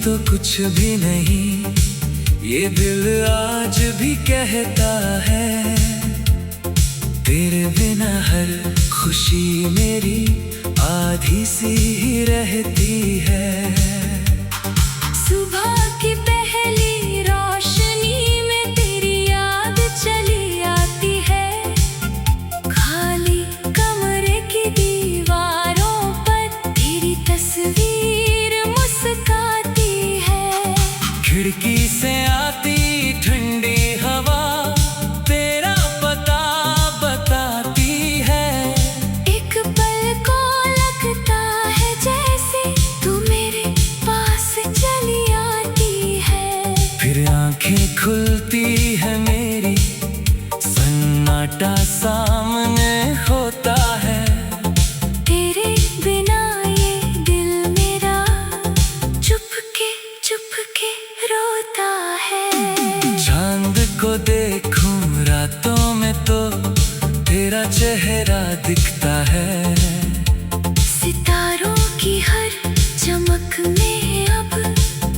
तो कुछ भी नहीं, ये दिल आज भी कहता है। तेरे बिना हर खुशी मेरी आधी सी ही रहती है। सुबह की पहली रोशनी में तेरी याद चली आती है। खाली कमरे की दीवारों पर तेरी तस्वीर मुस्काती है। खिड़की से आती ठंडी हवा तेरा पता बताती है। एक पल को लगता है जैसे तू मेरे पास चली आती है। फिर आंखें खुलती है मेरी, सन्नाटा सामने होता है। तेरे बिना ये दिल मेरा चुपके रोता है। चांद को देखूं रातों में तो तेरा चेहरा दिखता है। सितारों की हर चमक में अब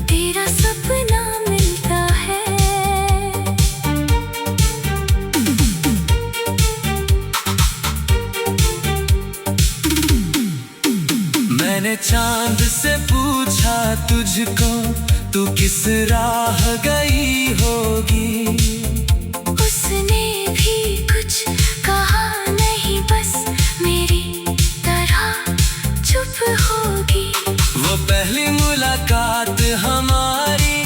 तेरा सपना मिलता है। मैंने चांद से पूछा तुझको, तू किस राह गई होगी। उसने भी कुछ कहा नहीं, बस मेरी तरह चुप होगी। वो पहली मुलाकात हमारी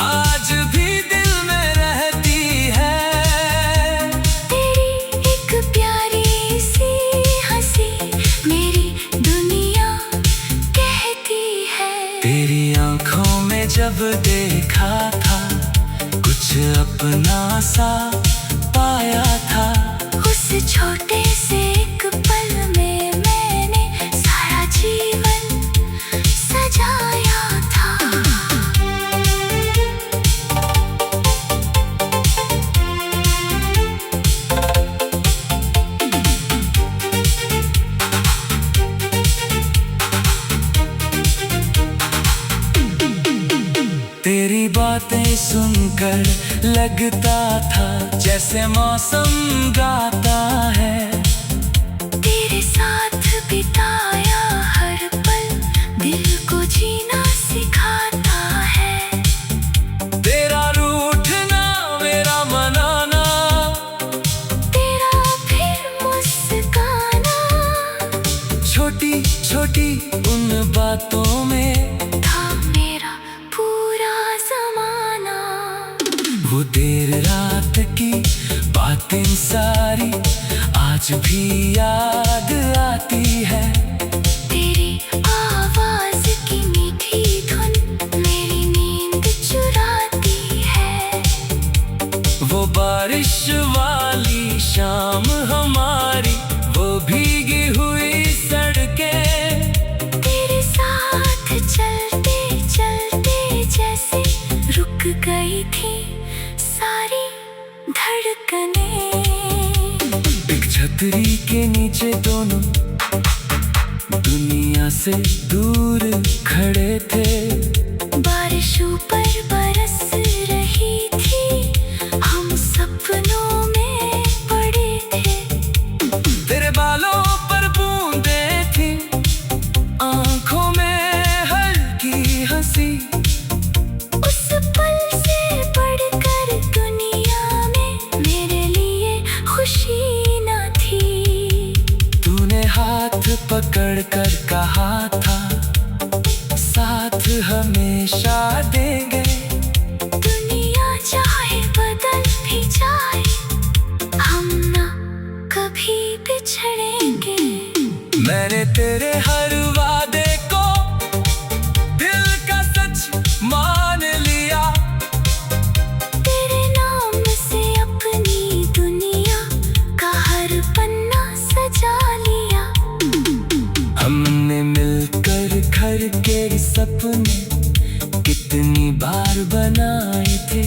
आज भी दिल में रहती है। तेरी एक प्यारी सी हंसी मेरी दुनिया कहती है। तेरी आंखों में जब देखा था कुछ अपना सा पाया था। उस छोटे से एक पल में मैंने सारा जीवन सजाया था। तेरी बातें सुनकर लगता था जैसे मौसम गाता है। तेरे साथ बिताया हर पल दिल को जीना सिखाता है। तेरा रूठना मेरा मनाना, तेरा फिर मुस्काना, छोटी छोटी उन बातों में था मेरा पूरा ज़माना। वो देर रात की बातें सारी आज भी याद आती है। तेरी आवाज़ की मीठी धुन मेरी नींद चुराती है। वो बारिश वाली शाम हमारी, वो भीगी हुई सड़कें। तेरे साथ चलते चलते जैसे रुक गई थी सारी धड़कनें। एक छतरी के नीचे दोनों दुनिया से दूर खड़े थे। बारिश ऊपर बरस रही थी, हम सपनों में पड़े थे। तेरे बालों पर बूंदें थी, आंखों में हल्की हंसी। उस पल से बढ़कर दुनिया में मेरे लिए खुशी न थी। तूने हाथ पकड़ कर कहा था साथ हमेशा देंगे। दुनिया चाहे बदल भी जाए, हम ना कभी बिछड़ेंगे। मैंने तेरे हर वादे को दिल का सच मान लिया। तेरे नाम से अपनी दुनिया का हर पन्ना सजा लिया। हमने मिलकर घर के सपने कितनी बार बनाए थे।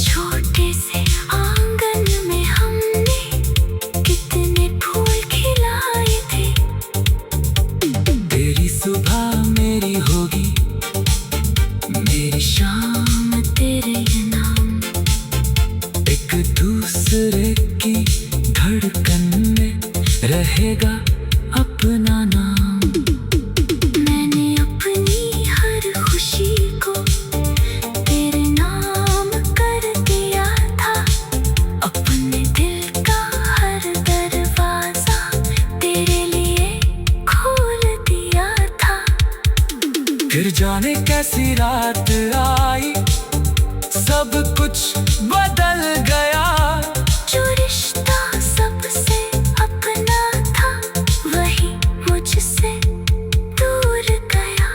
छोटे से आंगन में हमने कितने फूल खिलाए थे। तेरी सुबह मेरी होगी, रहेगा अपना नाम। मैंने अपनी हर खुशी को तेरे नाम कर दिया था। अपने दिल का हर दरवाजा तेरे लिए खोल दिया था। फिर जाने कैसी रात आई, सब कुछ बदल गया। जो रिश्ता सबसे अपना था वही मुझसे दूर गया।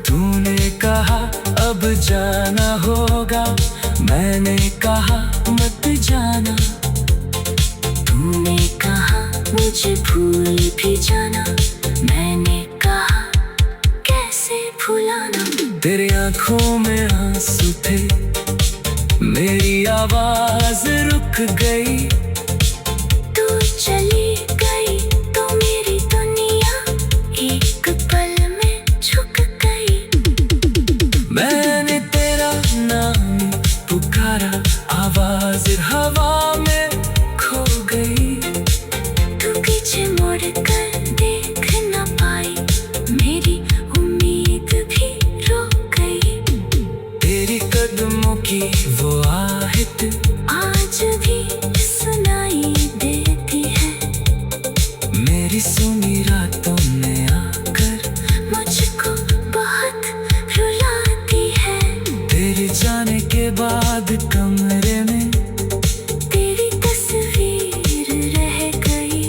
तूने कहा अब जाना होगा, मैंने कहा मत जाना। तूने कहा मुझे भूल भी जाना, मैंने कहा कैसे भुलाना। तेरी आंखों में आंसू थे, मेरी आवाज रुक गई। तू चली गई तो मेरी दुनिया एक पल में झुक गई। मैंने तेरा नाम पुकारा, आवाज हवा में खो गई। तू पीछे मुड़ कर देख न पाई, मेरी उम्मीद भी रुक गई। तेरी कदमों की वो आहट आज भी सुनाई देती है। मेरी सुनी रातों में आकर मुझको बहुत रुलाती है। तेरे जाने के बाद कमरे में तेरी तस्वीर रह गई,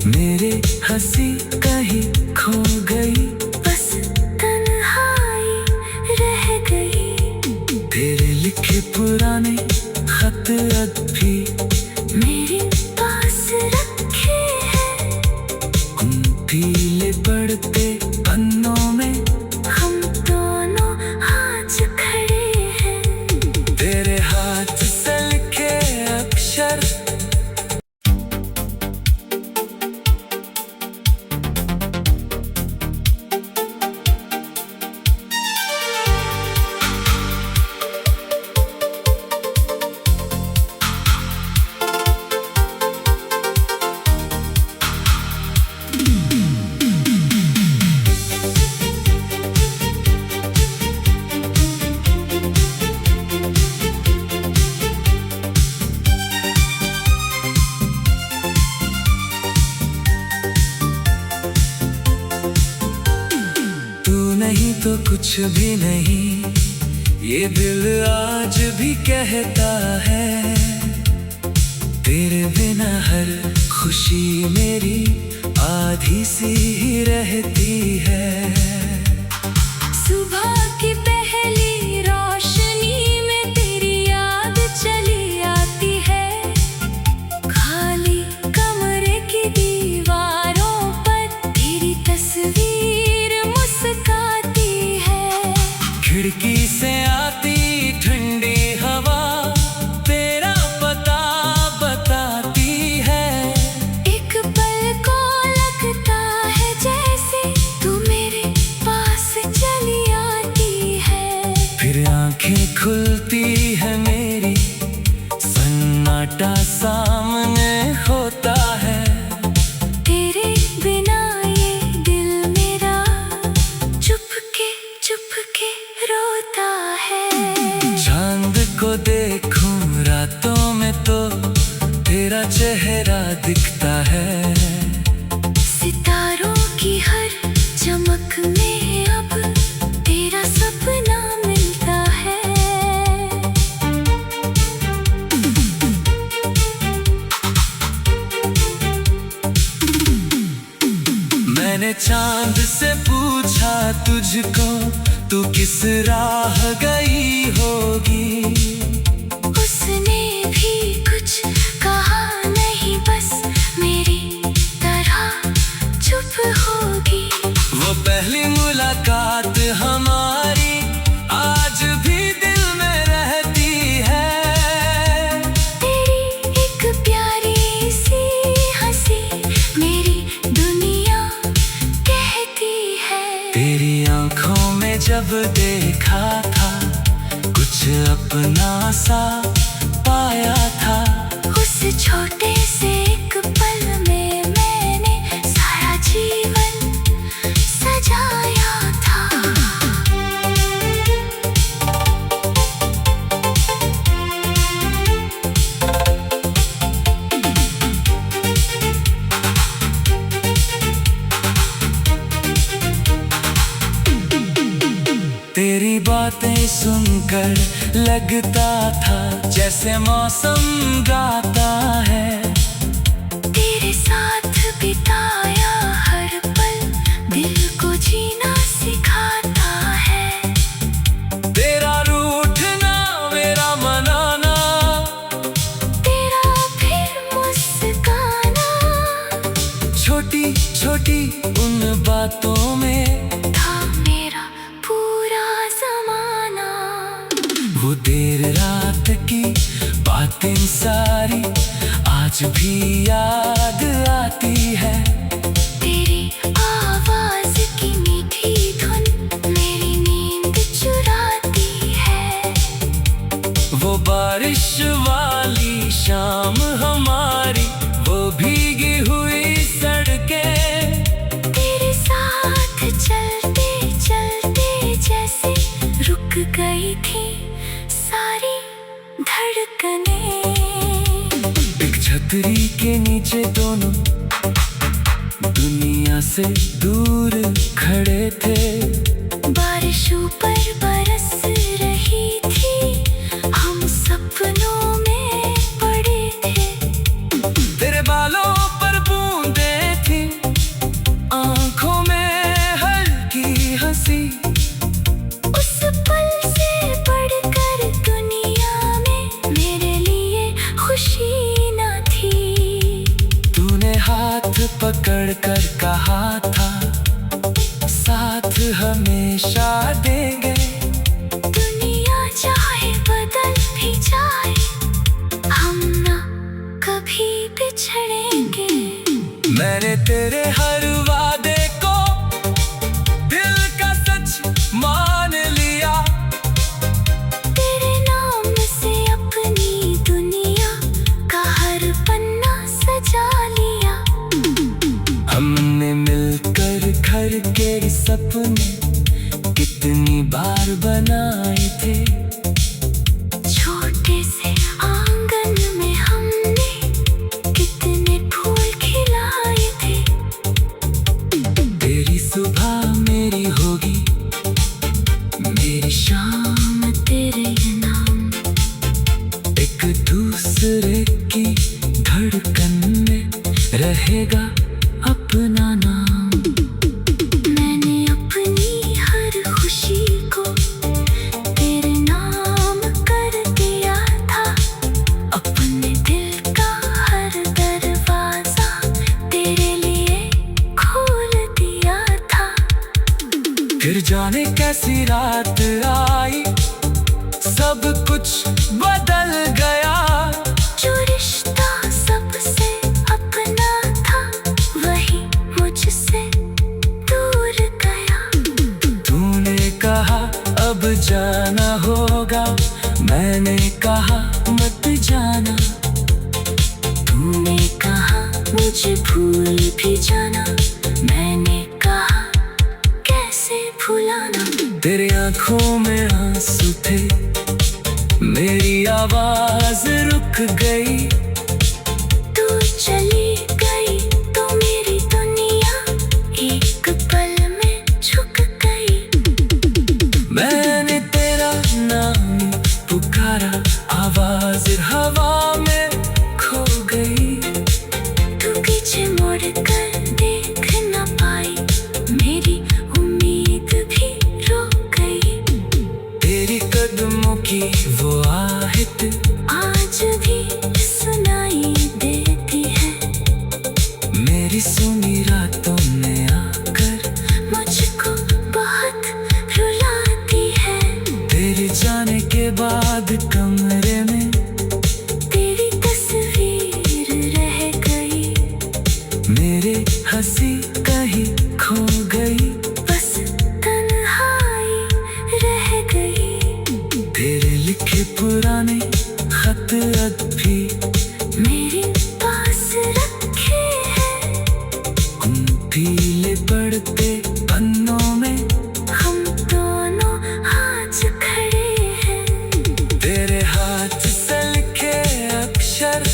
मेरे हंसी कहीं खो गई। बस तन्हाई रह गई। तेरे लिखे पुराने खत अब भी मेरे पास रखे हैं। उन पीले पड़ते पन्नों में हम दोनों आज खड़े हैं। तेरे हाथ से लिखे अक्षर। नहीं तो कुछ भी नहीं, ये दिल आज भी कहता है। तेरे बिना हर खुशी मेरी आधी सी ही रहती है। सुबह की पहली रोशनी में तेरी याद चली आती है। खाली कमरे की दीवारों पर तेरी तस्वीर मुस्काती है। खिड़की से आती ठंडी हवा तेरा पता बताती है। एक पल को लगता है जैसे तू मेरे पास चली आती है। फिर आंखें खुलती है मेरी, सन्नाटा सामने होता है। तेरे बिना ये दिल मेरा चुपके चुपके रोता है। चांद को देखूं रातों में तो तेरा चेहरा दिखता है। सितारों की हर चमक में अब तेरा सपना मिलता है। मैंने चांद से पूछा तुझको, तू किस राह गई होगी। उसने भी कुछ कहा नहीं, बस मेरी तरह चुप होगी। वो पहली मुलाकात हमारी आज भी दिल में रहती है। तेरी एक प्यारी सी हंसी मेरी दुनिया कहती है। तेरी आंखों में जब देखा था कुछ अपना सा पाया था। उस छोटे से एक पल में बातें सुनकर लगता था जैसे मौसम गाता है। तेरे साथ बिताया हर पल दिल को जीना सिखाता है। तेरा रूठना मेरा मनाना, तेरा फिर मुस्काना, छोटी छोटी उन बातों में था मेरा पूरा ज़माना। वो देर रात की बातें सारी आज भी याद आती है। तेरी आवाज़ की मीठी धुन मेरी नींद चुराती है। वो बारिश वाली शाम हमारी, वो भीगी हुई सड़कें, तेरे साथ चलते चलते जैसे रुक गई थी सारी धड़कनें। एक छतरी के नीचे दोनों दुनिया से दूर खड़े थे। बारिश ऊपर बरस रही थी, हम सपनों में पड़े थे। तेरे बालों पर बूंदें थी, आंखों में हल्की हंसी। उस पल से बढ़कर दुनिया में मेरे लिए खुशी न थी। तूने हाथ पकड़ कर कहा था साथ हमेशा देंगे। दुनिया चाहे बदल भी जाए, हम ना कभी बिछड़ेंगे। मैंने तेरे हर वादे को दिल का सच मान लिया। तेरे नाम से अपनी दुनिया का हर पन्ना सजा लिया। हमने मिलकर घर के सपने कितनी बार बनाए थे। छोटे से आंगन में हमने कितने फूल खिलाए थे। तेरी सुबह मेरी होगी, मेरी शाम तेरे नाम एक दूसरे की धड़कन में रहेगा अपना नाम। मैंने अपनी हर खुशी को तेरे नाम कर दिया था। अपने दिल का हर दरवाजा तेरे लिए खोल दिया था। फिर जाने कैसी रात आई, सब कुछ बदल गया। जो रिश्ता सबसे अपना था वही मुझसे दूर गया। तूने कहा अब जाना होगा, मैंने कहा मत जाना। तूने कहा मुझे भूल भी जाना, मैंने कहा कैसे भुलाना। तेरे आंखों में आंसू थे, मेरी आवाज रुक गई। तू चली गई तो मेरी दुनिया एक पल में झुक गई। मैंने तेरा नाम पुकारा, आवाज हवा में खो गई। तू पीछे मुड़ कर देख न पाई, मेरी उम्मीद भी रो गई। तेरी कदमों की वो आहट आज भी सुनाई देती है। मेरी सुनी रातों में आकर मुझको बहुत रुलाती है। तेरे जाने के बाद कमरे में तेरी तस्वीर रह गई, मेरे हंसी कहीं खो गई। बस तन्हाई रह गई। तेरे लिखे पुराने खत अब भी मेरे पास रखे हैं। उन पीले पड़ते पन्नों में हम दोनों आज खड़े हैं। तेरे हाथ से लिखे अक्षर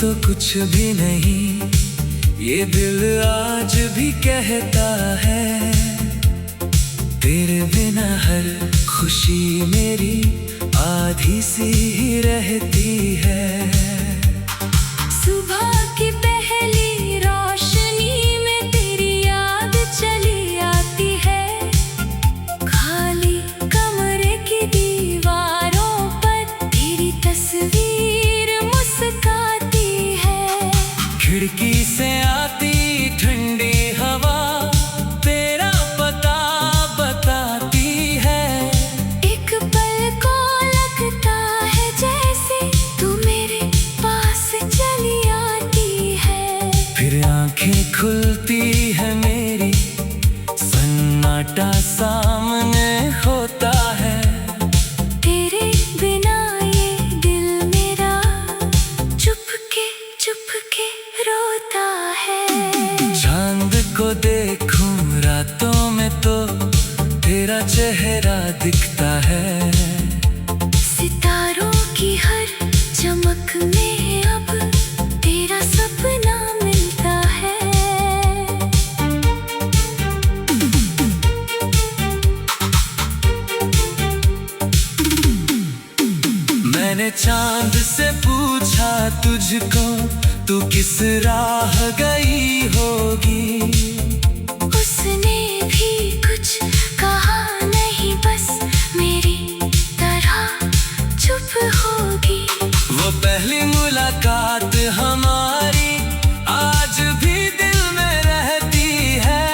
तो कुछ भी नहीं, ये दिल आज भी कहता है। तेरे बिना हर खुशी मेरी आधी सी ही रहती है। सुबह की पहली रोशनी में तेरी याद चली आती है। खाली कमरे की दीवारों पर तेरी तस्वीर मुस्काती है। खिड़की से आती ठंडी हवा तेरा पता बताती है। एक पल को लगता है जैसे तू मेरे पास चली आती है। फिर आंखें खुलती है मेरी, सन्नाटा सामने होता है। तेरे बिना ये दिल मेरा चुपके रोता है। चांद को देखूं रातों में तो तेरा चेहरा दिखता है। सितारों की हर चमक में अब तेरा सपना मिलता है। मैंने चांद से पूछा तुझको, तू किस राह गई होगी। उसने भी कुछ कहा नहीं, बस मेरी तरह चुप होगी। वो पहली मुलाकात हमारी आज भी दिल में रहती है।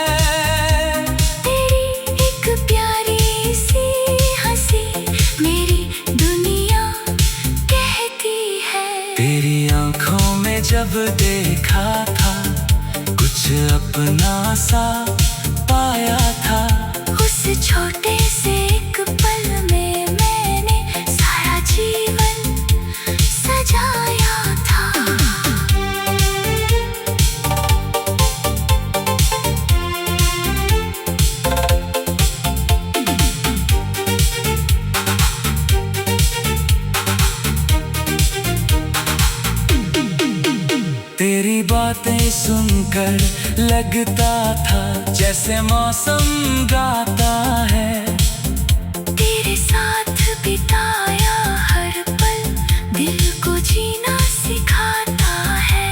तेरी एक प्यारी सी हंसी मेरी दुनिया कहती है। तेरी आंखों में जब देखा था कुछ अपना सा पाया था। उस छोटे से एक पल में मैंने सारा जीवन सजाया था। तेरी बातें सुनकर लगता था जैसे मौसम गाता है। तेरे साथ बिताया हर पल दिल को जीना सिखाता है।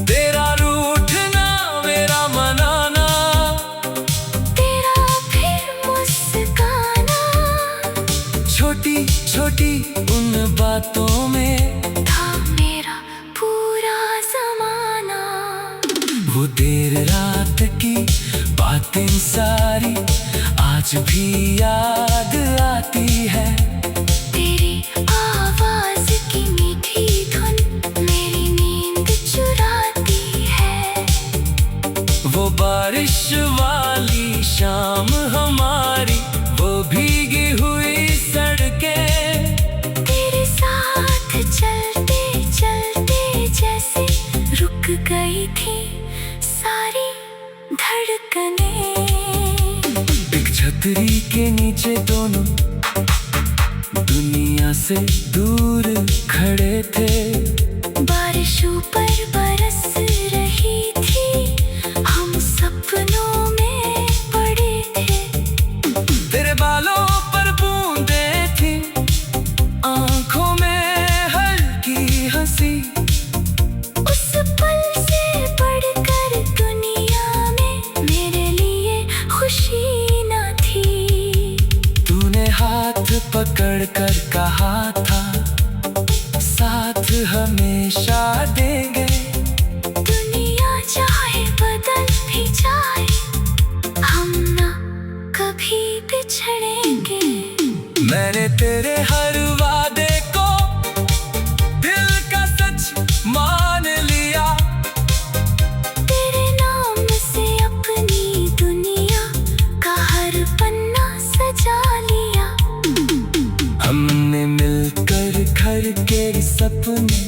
तेरा रूठना मेरा मनाना, तेरा फिर मुस्काना, छोटी छोटी उन बातों में था मेरा पूरा ज़माना। वो देर रात की बातें सारी आज भी याद आती है। तेरी आवाज़ की मीठी धुन मेरी नींद चुराती है। वो बारिश वाली शाम हमारी, वो भीगी हुई सड़कें, तेरे साथ चलते चलते जैसे रुक गई थी सारी धड़कनें। एक छतरी के नीचे दोनों दुनिया से दूर खड़े थे। बारिश ऊपर बरस रही थी, हम सपनों में पड़े थे। तेरे बालों पर बूंदें थी, आंखों में हल्की हंसी। उस पल से बढ़कर दुनिया में मेरे लिए खुशी न थी। तूने हाथ पकड़ कर कहा था साथ हमेशा देंगे। दुनिया चाहे बदल भी जाए, हम ना कभी बिछड़ेंगे। मैंने तेरे हर वादे को दिल का सच मान लिया। तेरे नाम से अपनी दुनिया का हर पन्ना सजा लिया। हमने मिलकर घर के सपने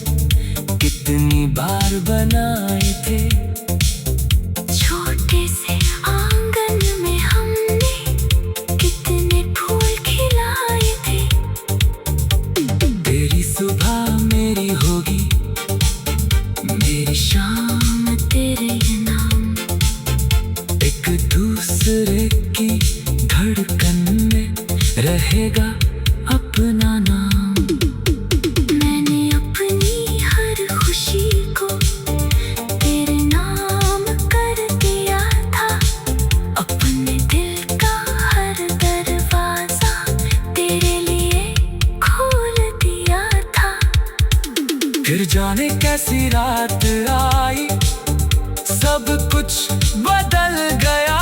कितनी बार बनाए थे। छोटे से आंगन में हमने कितने फूल खिलाए थे। तेरी सुबह मेरी होगी, रहेगा अपना नाम। मैंने अपनी हर खुशी को तेरे नाम कर दिया था। अपने दिल का हर दरवाजा तेरे लिए खोल दिया था। फिर जाने कैसी रात आई, सब कुछ बदल गया।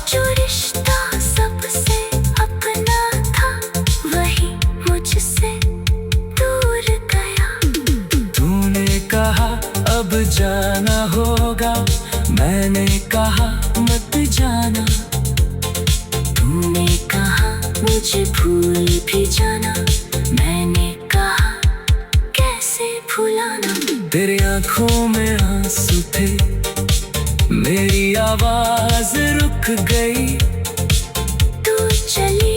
जो रिश्ता सबसे अपना था वही मुझसे दूर गया। तूने कहा अब जाना होगा, मैंने कहा मत जाना। तूने कहा मुझे भूल भी जाना, मैंने कहा कैसे भुलाना। तेरी आंखों में आंसू थे, मेरी आवाज रुक गई। तू चली